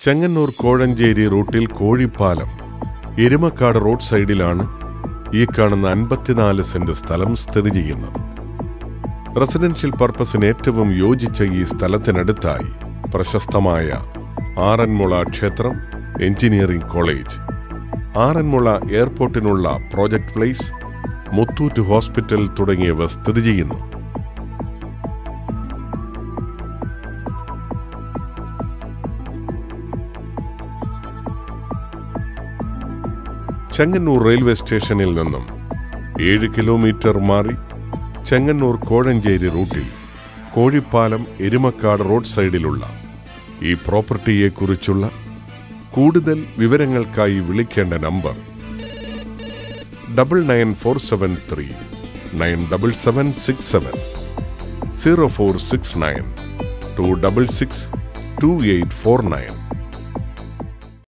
ചെങ്ങന്നൂർ കോഴഞ്ചേരി റൂട്ടിൽ കോഴിപ്പാലം എരുമക്കാട് റോഡ് സൈഡിലാണ് ഈ കാണുന്ന 54 സെന്റ് സ്ഥലം സ്ഥിതി ചെയ്യുന്നത്. റെസിഡൻഷ്യൽ പർപ്പസിന് ഏറ്റവും യോജിച്ച ഈ സ്ഥലത്തിനടുത്തായി പ്രശസ്തമായ ആറന്മുള ക്ഷേത്രം, എഞ്ചിനീയറിംഗ് കോളേജ്, ആറന്മുള എയർപോർട്ടിനുള്ള പ്രോജക്ട് പ്ലേസ്, മുത്തൂറ്റ് ഹോസ്പിറ്റൽ തുടങ്ങിയവ സ്ഥിതി ചെയ്യുന്നു. ചെങ്ങന്നൂർ റെയിൽവേ സ്റ്റേഷനിൽ നിന്നും 7 കിലോമീറ്റർ മാറി ചെങ്ങന്നൂർ കോഴഞ്ചേരി റൂട്ടിൽ കോഴിപ്പാലം എരുമക്കാട് റോഡ് സൈഡിലുള്ള ഈ പ്രോപ്പർട്ടിയെക്കുറിച്ചുള്ള കൂടുതൽ വിവരങ്ങൾക്കായി വിളിക്കേണ്ട നമ്പർ 9947397767 0469 266 2849.